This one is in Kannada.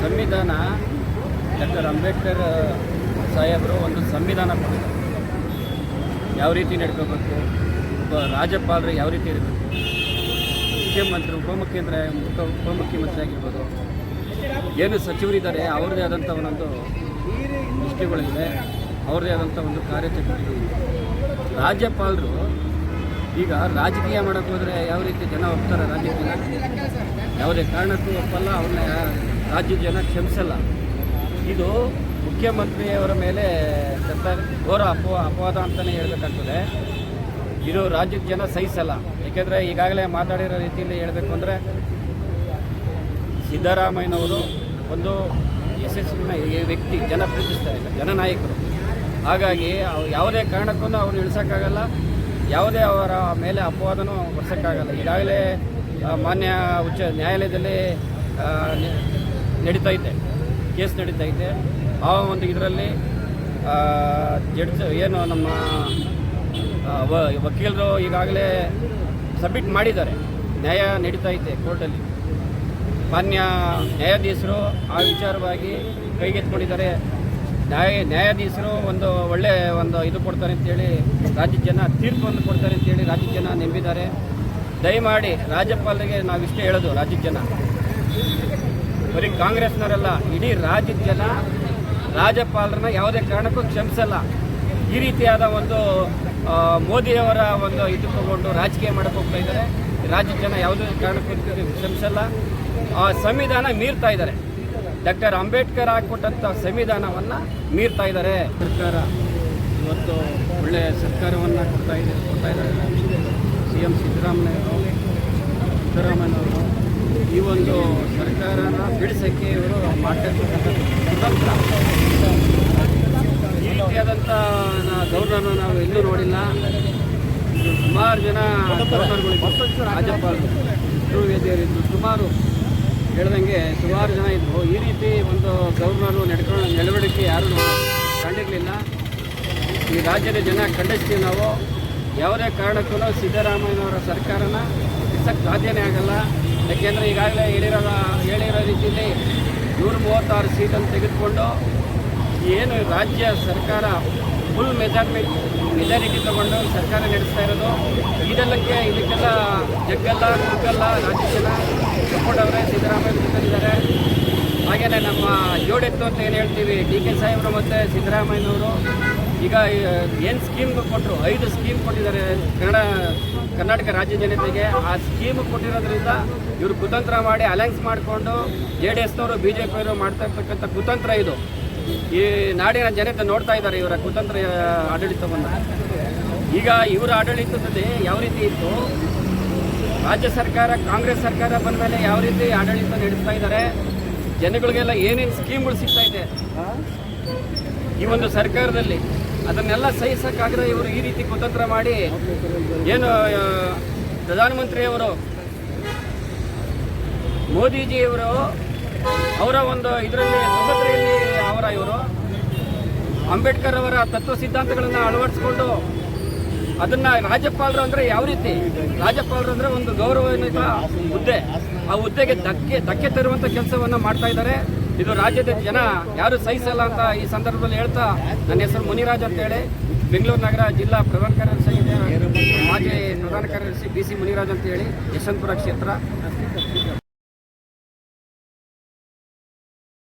ಸಂವಿಧಾನ ಡಾಕ್ಟರ್ ಅಂಬೇಡ್ಕರ್ ಸಾಹೇಬರು ಒಂದು ಸಂವಿಧಾನ ಕೊಟ್ಟಿದ್ದಾರೆ. ಯಾವ ರೀತಿ ನಡ್ಕೋಬೇಕು, ಒಬ್ಬ ರಾಜ್ಯಪಾಲರು ಯಾವ ರೀತಿ ಇರಬೇಕು, ಮುಖ್ಯಮಂತ್ರಿ ಉಪಮುಖ್ಯಮಂತ್ರಿ ಆಗಿರ್ಬೋದು, ಏನು ಸಚಿವರಿದ್ದಾರೆ ಅವ್ರದ್ದೇ ಆದಂಥ ಒಂದೊಂದು ದೃಷ್ಟಿಗಳಿದೆ, ಅವ್ರದ್ದೇ ಆದಂಥ ಒಂದು ಕಾರ್ಯಚಟುವಟಿಕೆ. ರಾಜ್ಯಪಾಲರು ಈಗ ರಾಜಕೀಯ ಮಾಡೋಕ್ಕೆ ಹೋದರೆ ಯಾವ ರೀತಿ ಜನ ಹೋಗ್ತಾರೆ, ರಾಜ್ಯಕ್ಕೆ ಯಾವುದೇ ಕಾರಣಕ್ಕೂ ಒಪ್ಪಲ್ಲ, ಅವ್ರನ್ನ ರಾಜ್ಯದ ಜನ ಕ್ಷಮಿಸಲ್ಲ. ಇದು ಮುಖ್ಯಮಂತ್ರಿಯವರ ಮೇಲೆ ಘೋರ ಅಪವಾದ ಅಂತಲೇ ಹೇಳಬೇಕಾಗ್ತದೆ. ಇದು ರಾಜ್ಯದ ಜನ ಸಹಿಸಲ್ಲ. ಏಕೆಂದರೆ ಈಗಾಗಲೇ ಮಾತಾಡಿರೋ ರೀತಿಯಲ್ಲಿ ಹೇಳಬೇಕು ಅಂದರೆ ಸಿದ್ದರಾಮಯ್ಯನವರು ಒಂದು ಯಶಸ್ವಿನ ವ್ಯಕ್ತಿ, ಜನ ಪ್ರೀತಿಸ್ತಾರೆ, ಜನನಾಯಕರು. ಹಾಗಾಗಿ ಯಾವುದೇ ಕಾರಣಕ್ಕೂ ಅವ್ರು ಇಳಿಸೋಕ್ಕಾಗಲ್ಲ, ಯಾವುದೇ ಅವರ ಮೇಲೆ ಅಪವಾದನೂ ಹೊರಿಸೋಕ್ಕಾಗಲ್ಲ. ಈಗಾಗಲೇ ಮಾನ್ಯ ಉಚ್ಚ ನ್ಯಾಯಾಲಯದಲ್ಲಿ ಕೇಸ್ ನಡೀತೈತೆ. ಆ ಒಂದು ಇದರಲ್ಲಿ ಏನು ನಮ್ಮ ವಕೀಲರು ಈಗಾಗಲೇ ಸಬ್ಮಿಟ್ ಮಾಡಿದ್ದಾರೆ. ನ್ಯಾಯ ನಡೀತೈತೆ ಕೋರ್ಟಲ್ಲಿ. ಮಾನ್ಯ ನ್ಯಾಯಾಧೀಶರು ಆ ವಿಚಾರವಾಗಿ ಕೈಗೆತ್ಕೊಂಡಿದ್ದಾರೆ. ನ್ಯಾಯಾಧೀಶರು ಒಂದು ಒಳ್ಳೆಯ ಇದು ಕೊಡ್ತಾರೆ ಅಂತೇಳಿ ರಾಜ್ಯದ ಜನ ತೀರ್ಪನ್ನು ಕೊಡ್ತಾರೆ ಅಂತೇಳಿ ರಾಜ್ಯದ ಜನ ನಂಬಿದ್ದಾರೆ. ದಯಮಾಡಿ ರಾಜ್ಯಪಾಲರಿಗೆ ನಾವಿಷ್ಟೇ ಹೇಳೋದು, ರಾಜ್ಯದ ಜನ ಬರೀ ಕಾಂಗ್ರೆಸ್ನವರೆಲ್ಲ, ಇಡೀ ರಾಜ್ಯದ ಜನ ರಾಜ್ಯಪಾಲರನ್ನ ಯಾವುದೇ ಕಾರಣಕ್ಕೂ ಕ್ಷಮಿಸಲ್ಲ. ಈ ರೀತಿಯಾದ ಒಂದು ಮೋದಿಯವರ ಒಂದು ಇದು ತಗೊಂಡು ರಾಜಕೀಯ ಮಾಡಕ್ಕೆ ಹೋಗ್ತಾ ಇದ್ದಾರೆ. ರಾಜ್ಯದ ಜನ ಯಾವುದೇ ಕಾರಣಕ್ಕೂ ಕ್ಷಮಿಸಲ್ಲ. ಆ ಸಂವಿಧಾನ ಮೀರ್ತಾ ಇದ್ದಾರೆ. ಡಾಕ್ಟರ್ ಅಂಬೇಡ್ಕರ್ ಹಾಕಿಕೊಟ್ಟಂಥ ಸಂವಿಧಾನವನ್ನು ಮೀರ್ತಾ ಇದ್ದಾರೆ. ಸರ್ಕಾರ ಇವತ್ತು ಒಳ್ಳೆಯ ಸರ್ಕಾರವನ್ನು ಕೊಡ್ತಾ ಇದ್ದಾರೆ. CM ಸಿದ್ದರಾಮಯ್ಯನವರು ಈ ಒಂದು ಸರ್ಕಾರನ ಬಿಡಿಸೋಕ್ಕೆ ಇವರು ಮಾಡ್ತಕ್ಕಂಥ ಕುತಂತ್ರ. ಈ ರೀತಿಯಾದಂಥ ಗೌರ್ನರ್ನ ನಾವು ಎಲ್ಲೂ ನೋಡಿಲ್ಲ. ಸುಮಾರು ಜನ ಗೌರ್ನರ್ಗಳು, ರಾಜ್ಯಪಾಲರು, ವೇದಿಯರಿದ್ದು ಸುಮಾರು ಹೇಳ್ದಂಗೆ ಸುಮಾರು ಜನ ಇದ್ದರು. ಈ ರೀತಿ ಒಂದು ಗೌರ್ನರು ನಡವಳಿಕೆ ಯಾರೂ ಕಂಡಿರಲಿಲ್ಲ. ಈ ರಾಜ್ಯದ ಜನ ಖಂಡಿಸ್ತೀವಿ ನಾವು. ಯಾವುದೇ ಕಾರಣಕ್ಕೂ ಸಿದ್ದರಾಮಯ್ಯನವರ ಸರ್ಕಾರನ ಬಿಡಿಸೋಕ್ಕೆ ಸಾಧ್ಯನೇ ಆಗಲ್ಲ. ಯಾಕೆಂದರೆ ಈಗಾಗಲೇ ಹೇಳಿರೋ ರೀತಿಯಲ್ಲಿ 136 ಸೀಟನ್ನು ತೆಗೆದುಕೊಂಡು ಏನು ರಾಜ್ಯ ಸರ್ಕಾರ ಫುಲ್ ಮೆಜಾರಿಟಿ ತಗೊಂಡು ಸರ್ಕಾರ ನಡೆಸ್ತಾ ಇರೋದು. ಇದಕ್ಕೆಲ್ಲ ಕುಗ್ಗಲ್ಲ ರಾಜ್ಯ ಜನ ಸಪೋರ್ಟ್ ಅವರೇ ಸಿದ್ದರಾಮಯ್ಯ ಕೊಟ್ಟಿದ್ದಾರೆ. ಹಾಗೆಯೇ ನಮ್ಮ ಜೋಡೆತ್ತು ಅಂತ ಏನು ಹೇಳ್ತೀವಿ, DK ಸಾಹೇಬರು ಮತ್ತು ಸಿದ್ದರಾಮಯ್ಯನವರು ಈಗ ಏನು ಸ್ಕೀಮ್ ಕೊಟ್ಟರು, 5 ಸ್ಕೀಮ್ ಕೊಟ್ಟಿದ್ದಾರೆ ಕರ್ನಾಟಕ ರಾಜ್ಯ ಜನತೆಗೆ. ಆ ಸ್ಕೀಮ್ ಕೊಟ್ಟಿರೋದ್ರಿಂದ ಇವರು ಕುತಂತ್ರ ಮಾಡಿ ಅಲೈನ್ಸ್ ಮಾಡಿಕೊಂಡು JDSನವರು BJPಯವರು ಮಾಡ್ತಾ ಇರ್ತಕ್ಕಂಥ ಕುತಂತ್ರ ಇದು. ಈ ನಾಡಿನ ಜನತೆ ನೋಡ್ತಾ ಇದ್ದಾರೆ ಇವರ ಕುತಂತ್ರ ಆಡಳಿತವನ್ನು. ಈಗ ಇವರ ಆಡಳಿತದಲ್ಲಿ ಯಾವ ರೀತಿ ಇತ್ತು, ರಾಜ್ಯ ಸರ್ಕಾರ ಕಾಂಗ್ರೆಸ್ ಸರ್ಕಾರ ಬಂದ ಮೇಲೆ ಯಾವ ರೀತಿ ಆಡಳಿತ ನಡೆಸ್ತಾ ಇದ್ದಾರೆ, ಜನಗಳಿಗೆಲ್ಲ ಏನೇನು ಸ್ಕೀಮ್ಗಳು ಸಿಗ್ತಾ ಇದೆ ಈ ಒಂದು ಸರ್ಕಾರದಲ್ಲಿ, ಅದನ್ನೆಲ್ಲ ಸಹಿಸೋಕ್ಕಾಗದೆ ಇವರು ಈ ರೀತಿ ಕುತಂತ್ರ ಮಾಡಿ ಏನು ಪ್ರಧಾನಮಂತ್ರಿಯವರು ಮೋದಿಜಿಯವರು ಅವರ ಒಂದು ಇದರಲ್ಲಿ ಸುಭದ್ರೆಯಲ್ಲಿ ಇವರು ಅಂಬೇಡ್ಕರ್ ಅವರ ತತ್ವ ಸಿದ್ಧಾಂತಗಳನ್ನು ಅಳವಡಿಸ್ಕೊಂಡು ಅದನ್ನು ರಾಜ್ಯಪಾಲರು ಅಂದರೆ ಯಾವ ರೀತಿ, ರಾಜ್ಯಪಾಲರು ಅಂದರೆ ಒಂದು ಗೌರವಾನ್ವಿತ ಹುದ್ದೆ, ಆ ಹುದ್ದೆಗೆ ಧಕ್ಕೆ ತರುವಂಥ ಕೆಲಸವನ್ನು ಮಾಡ್ತಾ ಇದ್ದಾರೆ. ಇದು ರಾಜ್ಯದ ಜನ ಯಾರು ಸಹಿಸಲ್ಲ ಅಂತ ಈ ಸಂದರ್ಭದಲ್ಲಿ ಹೇಳ್ತಾ, ನನ್ನ ಹೆಸರು ಮುನಿರಾಜ್ ಅಂತೇಳಿ, ಬೆಂಗಳೂರು ನಗರ ಜಿಲ್ಲಾ ಪ್ರಧಾನ ಕಾರ್ಯದರ್ಶಿ, ಮಾಜಿ ಪ್ರಧಾನ ಕಾರ್ಯದರ್ಶಿ BC ಮುನಿರಾಜ್ ಅಂತೇಳಿ, ಯಶವಂತಪುರ ಕ್ಷೇತ್ರ.